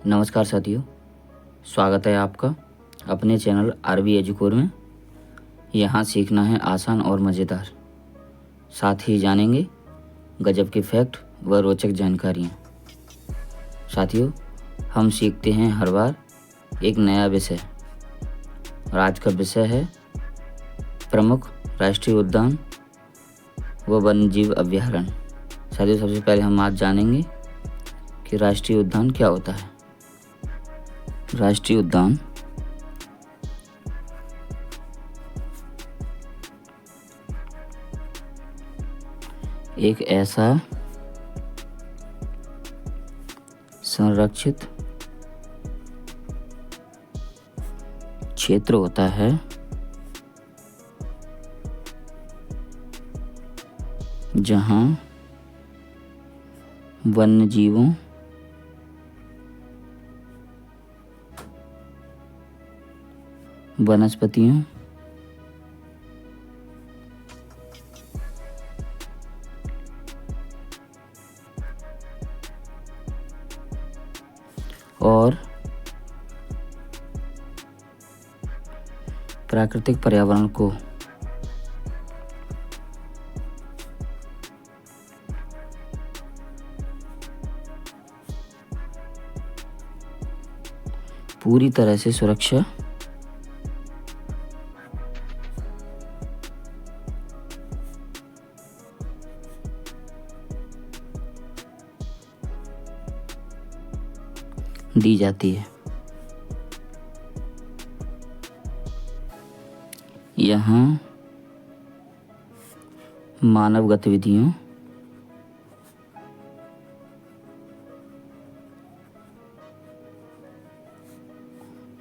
नमस्कार साथियों, स्वागत है आपका अपने चैनल आरवी एजुकोर में। यहाँ सीखना है आसान और मज़ेदार, साथ ही जानेंगे गजब के फैक्ट व रोचक जानकारियाँ। साथियों, हम सीखते हैं हर बार एक नया विषय और आज का विषय है प्रमुख राष्ट्रीय उद्यान व वन्यजीव अभयारण्य। साथियों, सबसे पहले हम आज जानेंगे कि राष्ट्रीय उद्यान क्या होता है। राष्ट्रीय उद्यान एक ऐसा संरक्षित क्षेत्र होता है जहां वन्यजीवों, वनस्पतियों, और प्राकृतिक पर्यावरण को पूरी तरह से सुरक्षा दी जाती है। यहाँ मानव गतिविधियों,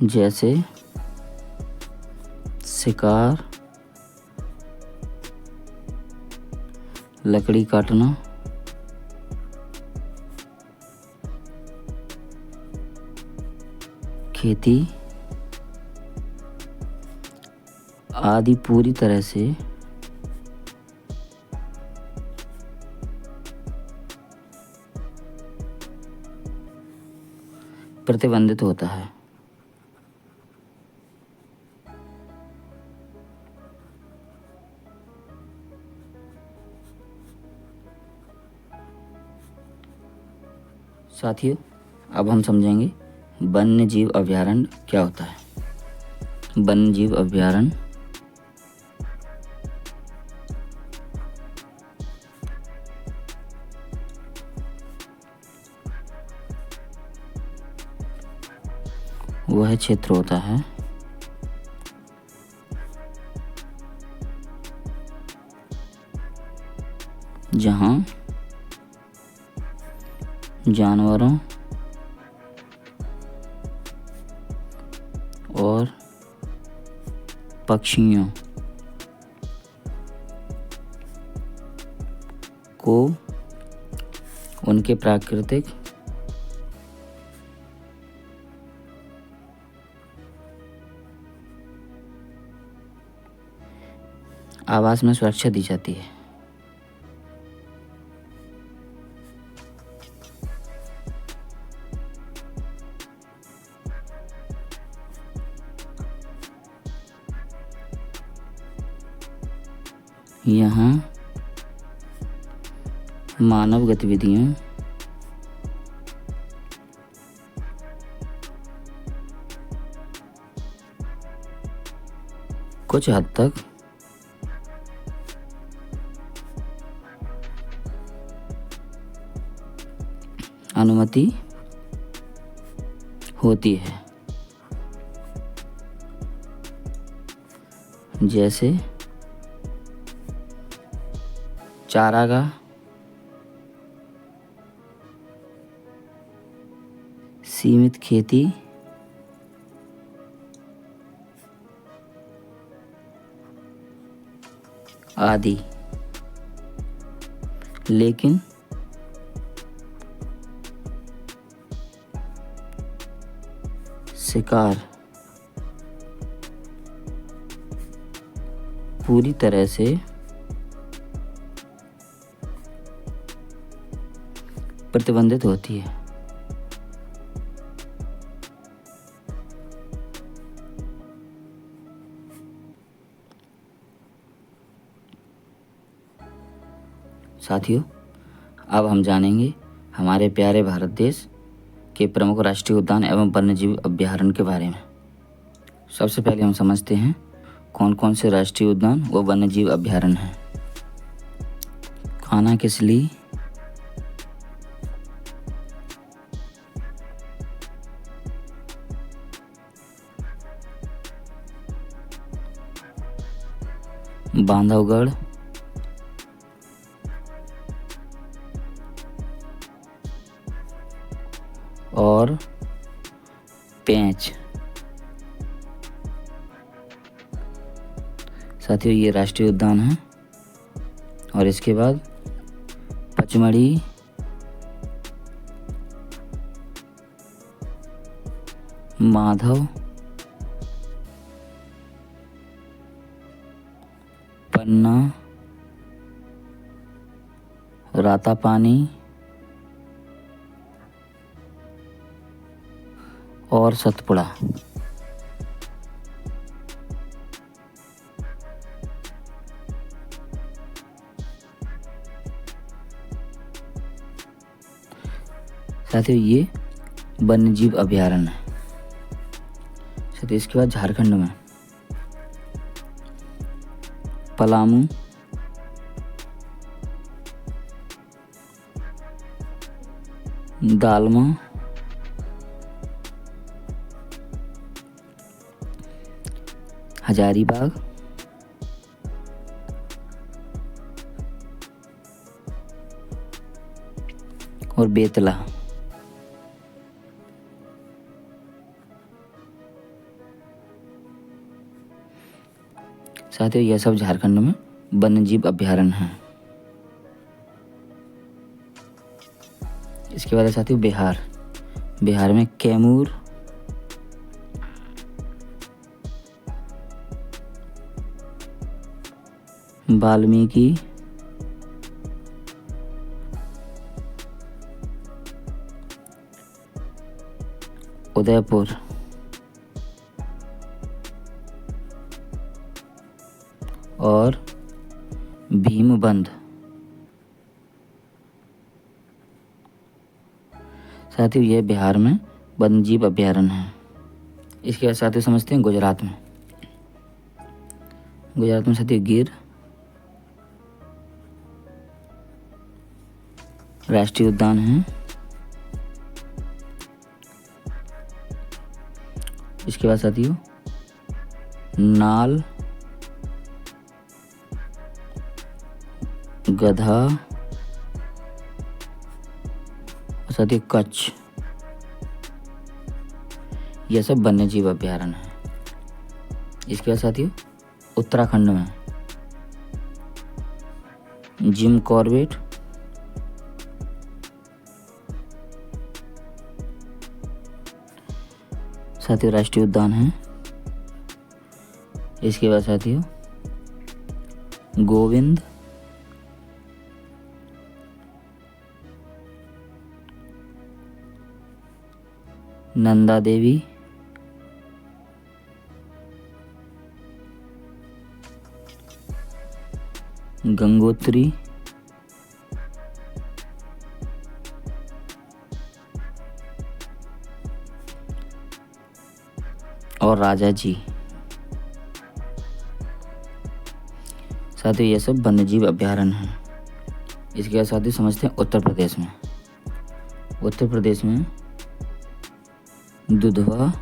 जैसे शिकार, लकड़ी काटना, खेती आदि पूरी तरह से प्रतिबंधित होता है। साथियों, अब हम समझेंगे वन्य जीव अभयारण्य क्या होता है। वन्य जीव अभयारण्य वह क्षेत्र होता है जहां जानवरों और पक्षियों को उनके प्राकृतिक आवास में सुरक्षा दी जाती है। यहाँ मानव गतिविधियाँ कुछ हद तक अनुमति होती है, जैसे चारागाह, सीमित खेती, आदि। लेकिन शिकार पूरी तरह से प्रतिबंधित होती है। साथियों, अब हम जानेंगे हमारे प्यारे भारत देश के प्रमुख राष्ट्रीय उद्यान एवं वन्यजीव अभयारण्य के बारे में। सबसे पहले हम समझते हैं कौन कौन से राष्ट्रीय उद्यान व वन्यजीव अभयारण्य हैं। कान्हा-किसली, बांधवगढ़, और पेंच। साथियों, ये राष्ट्रीय उद्यान है। और इसके बाद पचमढ़ी, माधव, पन्ना, रातापानी और सतपुड़ा। साथियों, ये वन्यजीव अभयारण्य है। साथियों, इसके बाद झारखंड में पलामू, दालमा, हजारीबाग और बेतला। साथियों, यह सब झारखंड में वन्यजीव अभयारण्य हैं। इसके बाद है साथियों बिहार। बिहार में कैमूर, वाल्मीकि, उदयपुर और भीमबंध। साथियों, यह बिहार में वन्यजीव अभयारण्य है। इसके बाद साथियों समझते हैं गुजरात में। गुजरात में साथियों गिर राष्ट्रीय उद्यान है। इसके बाद साथियों नाल, गधा और साथियों कच्छ, यह सब वन्यजीव अभयारण्य है। इसके बाद साथियों उत्तराखंड में जिम कॉर्बेट, साथियों राष्ट्रीय उद्यान है। इसके बाद साथियों गोविंद, नंदा देवी, गंगोत्री और राजा जी। साथियों, ये सब वन्यजीव अभयारण्य हैं। इसके बाद साथियों समझते हैं उत्तर प्रदेश में। उत्तर प्रदेश में दुधवा,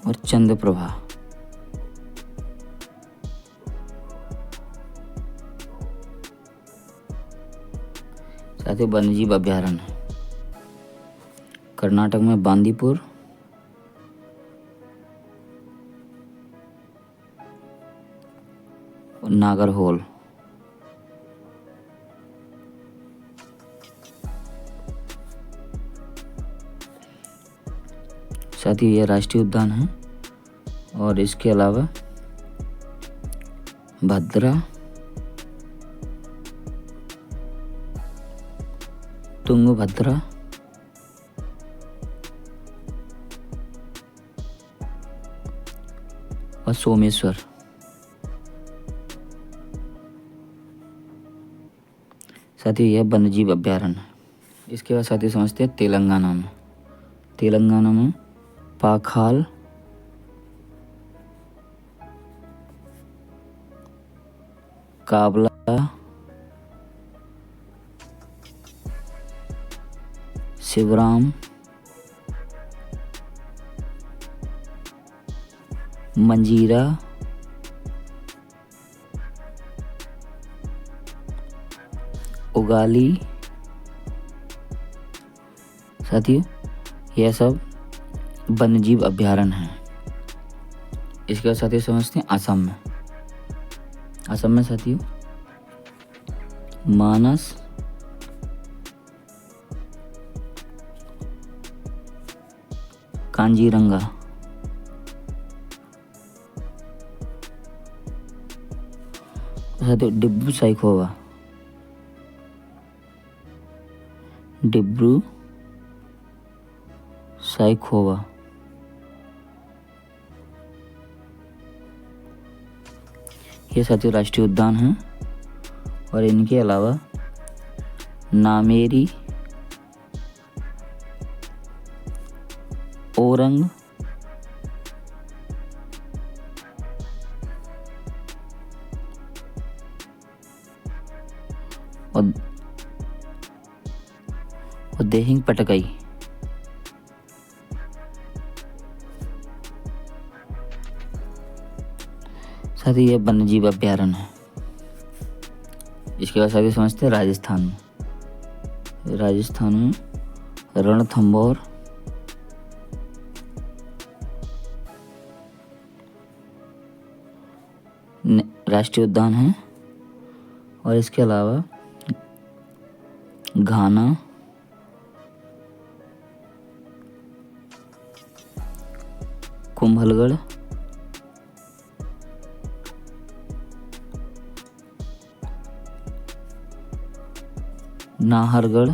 और चंद्रप्रभा। साथियों वन्यजीव अभयारण्य है। कर्नाटक में बांदीपुर, और नागरहोल। साथियों यह राष्ट्रीय उद्यान है। और इसके अलावा भद्रा, तुंगभद्रा और सोमेश्वर। साथियों यह वन्यजीव अभ्यारण्य है। इसके बाद साथियों समझते हैं तेलंगाना में। तेलंगाना में पाखाल काबला शिवराम मंजीरा उगाली साथियों यह सब वन्यजीव अभ्यारण्य हैं। इसके बाद साथियों समझते हैं असम में। असम में साथियों मानस कांजीरंगा साथियों डिब्रू साइखोवा डिब्रू साइखोवा ये साथियों राष्ट्रीय उद्यान हैं। और इनके अलावा नामेरी ओरंग और देहिंग पटकई साथियों यह वन्यजीव अभ्यारण्य है। इसके बाद साथियों समझते हैं राजस्थान में। राजस्थान में रणथंभौर राष्ट्रीय उद्यान है। और इसके अलावा घाना कुंभलगढ़ नाहरगढ़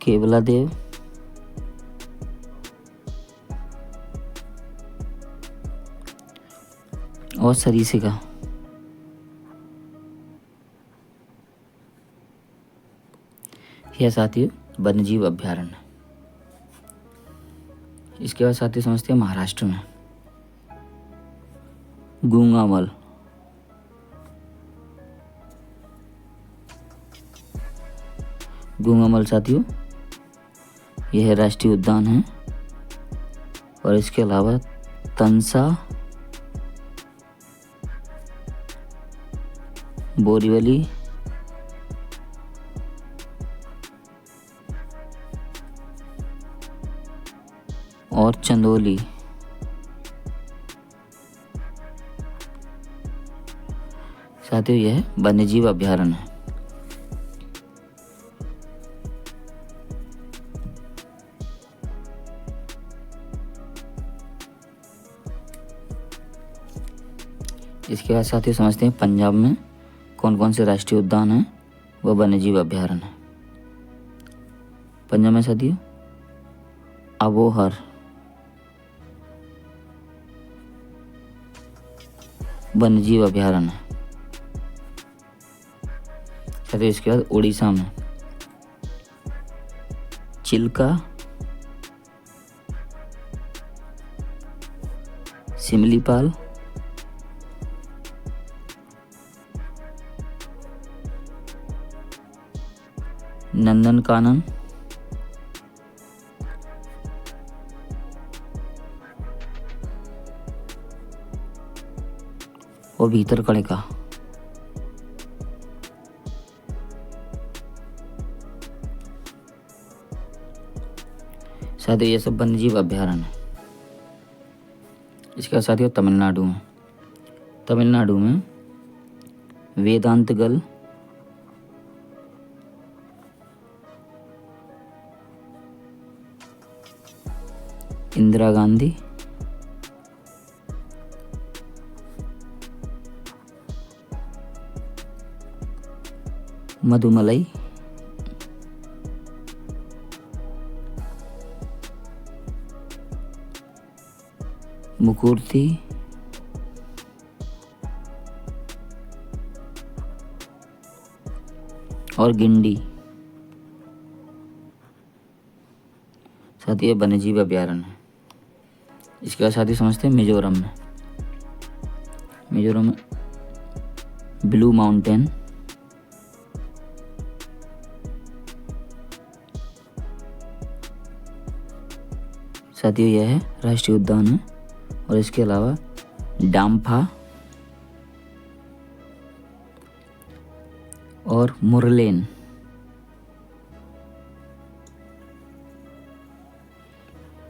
केवलादेव और सरीसिका यह साथियों वन्यजीव अभ्यारण्य। इसके बाद साथियों समझते हैं महाराष्ट्र में गूंगामल गूंगामल साथियों यह राष्ट्रीय उद्यान है। और इसके अलावा तंसा बोरीवली और चंदौली साथियों यह वन्यजीव अभ्यारण्य है। इसके बाद साथियों समझते हैं पंजाब में कौन कौन से राष्ट्रीय उद्यान हैं व वन्यजीव अभ्यारण्य है। पंजाब में साथियों अबोहर वन्यजीव अभ्यारण्य है। साथियों इसके बाद उड़ीसा में चिल्का सिमलीपाल नंदनकानन और भीतरकनिका साथियों ये सब वन्यजीव अभ्यारण्य है। इसके बाद साथियों तमिलनाडु में वेदांतगल इंदिरा गांधी मधुमलाई मुकुर्ती और गिंडी। साथियों ये वन्यजीव अभ्यारण्य है। इसके बाद साथियों समझते हैं मिजोरम में। मिजोरम में ब्लू माउंटेन, साथियों यह है राष्ट्रीय उद्यान है। और इसके अलावा डाम्फा और मुरलेन,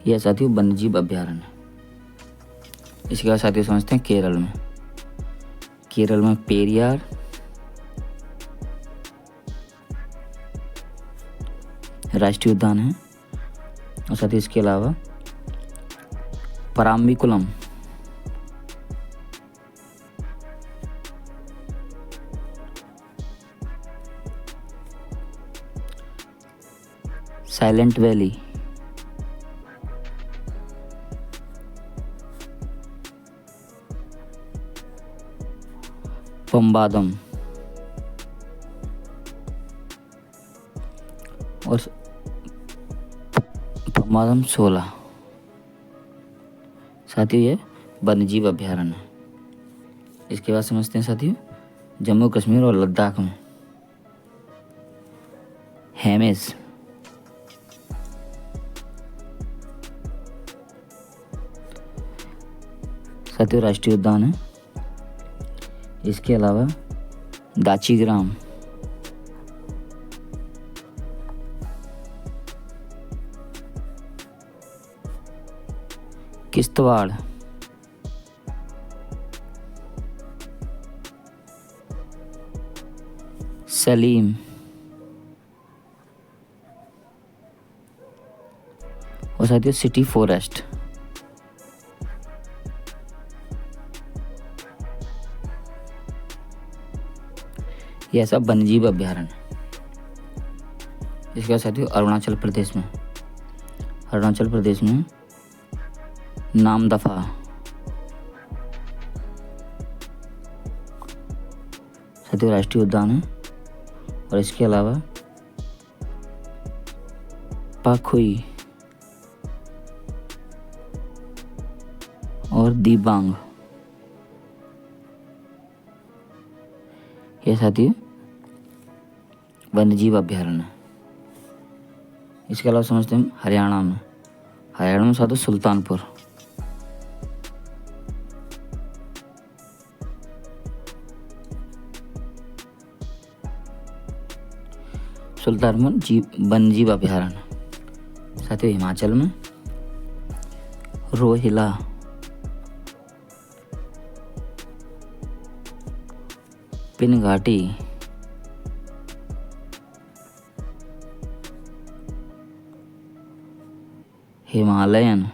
यह साथियों वन्यजीव अभ्यारण्य है। इसके बाद साथियों समझते हैं केरल में। केरल में पेरियार, राष्ट्रीय उद्यान है। और साथ ही इसके अलावा पराम्बिकुलम, साइलेंट वैली, पम्बादम और पम्बादम 16, साथियों ये वन्यजीव अभ्यारण्य है। इसके बाद समझते हैं साथियों जम्मू कश्मीर और लद्दाख में हेमिस, साथियों राष्ट्रीय उद्यान है। इसके अलावा दाचीग्राम, किश्तवाड़, सलीम और साथियों सिटी फॉरेस्ट। यह सब वन्यजीव अभ्यारण्य। इसके बाद साथियों अरुणाचल प्रदेश में, अरुणाचल प्रदेश में नामदफा, साथियों राष्ट्रीय उद्यान है। और इसके अलावा पाखुई और दिबांग, ये साथियों वन्यजीव अभ्यारण्य है। इसके अलावा समझते हैं हरियाणा में। हरियाणा में साथियों सुल्तानपुर, वन्यजीव अभ्यारण्य। साथियों हिमाचल में रोहिला, पिन घाटी, हिमालयन,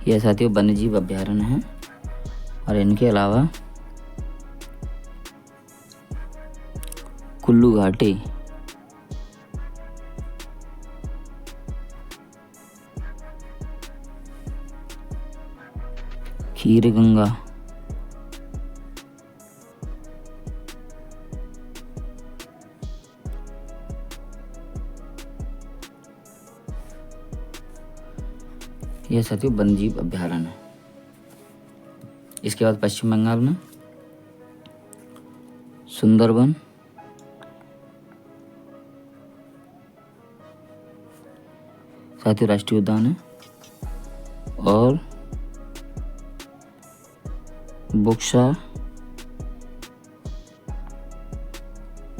यह साथियों वन्यजीव अभ्यारण्य है। और इनके अलावा कुल्लू घाटी, खीर गंगा, यह साथियों वन्यजीव अभ्यारण्य है। इसके बाद पश्चिम बंगाल में सुंदरबन, साथियों राष्ट्रीय उद्यान है। और बुक्सा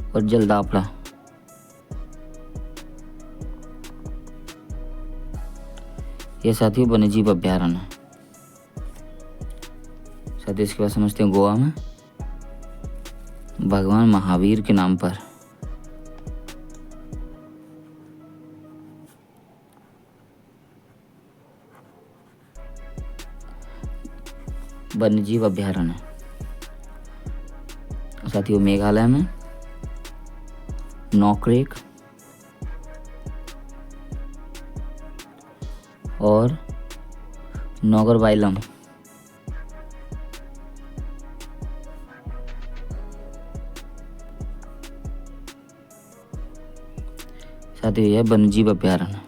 और जलदापड़ा, ये साथियों वन्यजीव अभ्यारण्य है। साथियों इसके बाद समझते हैं गोवा में भगवान महावीर के नाम पर वन्यजीव अभ्यारण्य। साथियों मेघालय में नोकरेक और नोगरवाइलम, साथियों यह वन्यजीव अभ्यारण्य।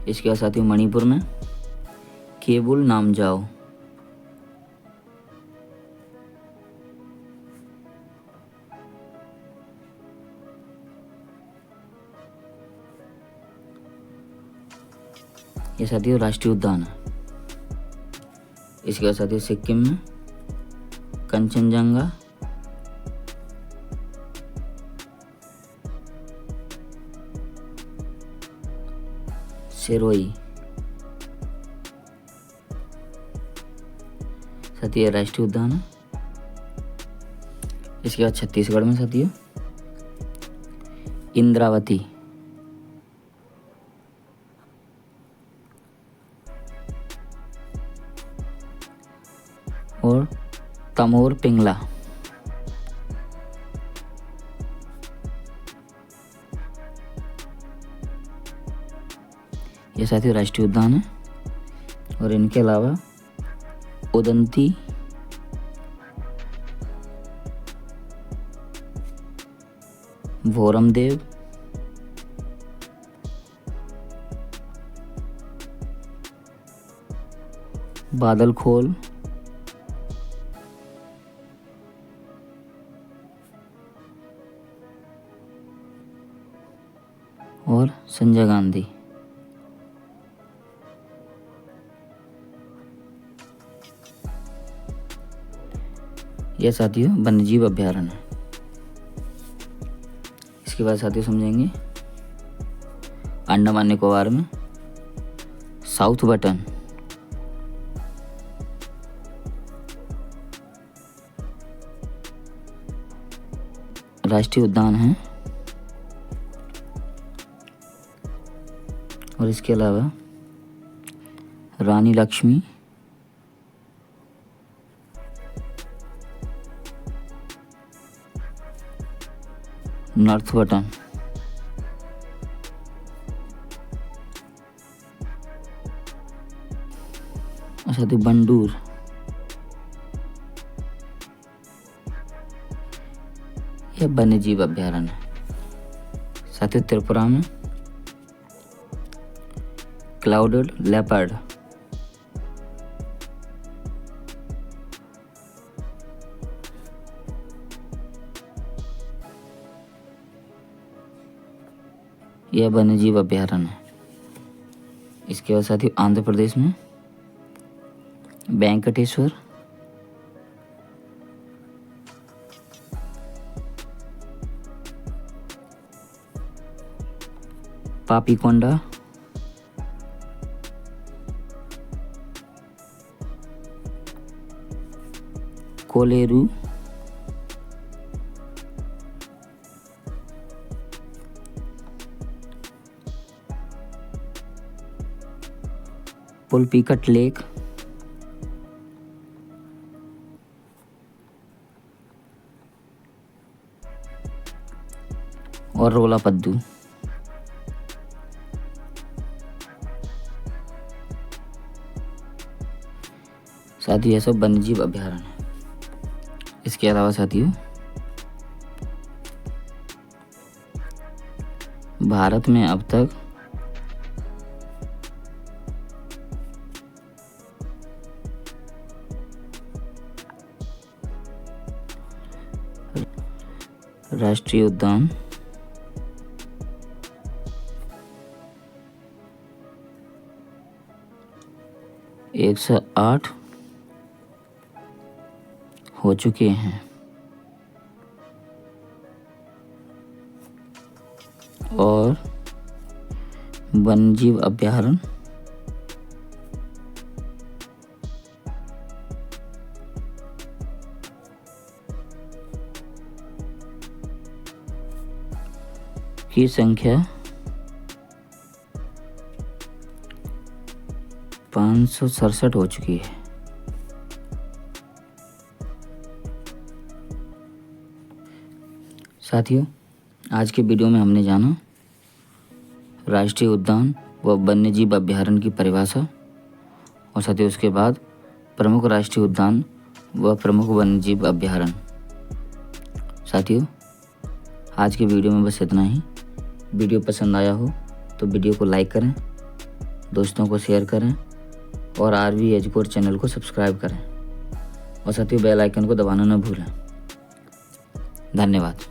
इसके बाद साथियों मणिपुर में केबुल नामजाओ। ये साथियों राष्ट्रीय उद्यान है। इसके बाद साथियों सिक्किम में कंचनजंगा, सिरोही। साथियों राष्ट्रीय उद्यान है। इसके बाद छत्तीसगढ़ में साथियों इंद्रावती, और तमोर पिंगला। ये साथियों राष्ट्रीय उद्यान है। और इनके अलावा उदंती, भोरमदेव, बादलखोल, और संजय गांधी। यह साथियों वन्यजीव अभ्यारण्य है। इसके बाद साथियों समझेंगे अंडमान निकोबार में साउथ बटन। राष्ट्रीय उद्यान है। और इसके अलावा रानी लक्ष्मी, नॉर्थ बटन, साथियों बंडूर। यह वन्यजीव अभ्यारण्य है। साथियों त्रिपुरा में क्लाउडेड लेपर्ड। यह वन्यजीव अभ्यारण्य है। इसके बाद साथियों आंध्र प्रदेश में वेंकटेश्वर, पापीकोंडा, कोलेरू, पुलपिकट लेक, और रोलापद्दू। साथियों यह सब वन्यजीव अभ्यारण्य है। इसके अलावा साथियों भारत में अब तक राष्ट्रीय उद्यान 108 हो चुके हैं और वन्यजीव अभ्यारण्य की संख्या 567 हो चुकी है। साथियों आज के वीडियो में हमने जाना राष्ट्रीय उद्यान व वन्यजीव अभ्यारण्य की परिभाषा और साथियों उसके बाद प्रमुख राष्ट्रीय उद्यान व प्रमुख वन्यजीव अभ्यारण्य साथियों, आज की वीडियो में बस इतना ही। वीडियो पसंद आया हो तो वीडियो को लाइक करें, दोस्तों को शेयर करें और आरवी एजुकोर चैनल को सब्सक्राइब करें और साथियों बेल आइकन को दबाना न भूलें। धन्यवाद।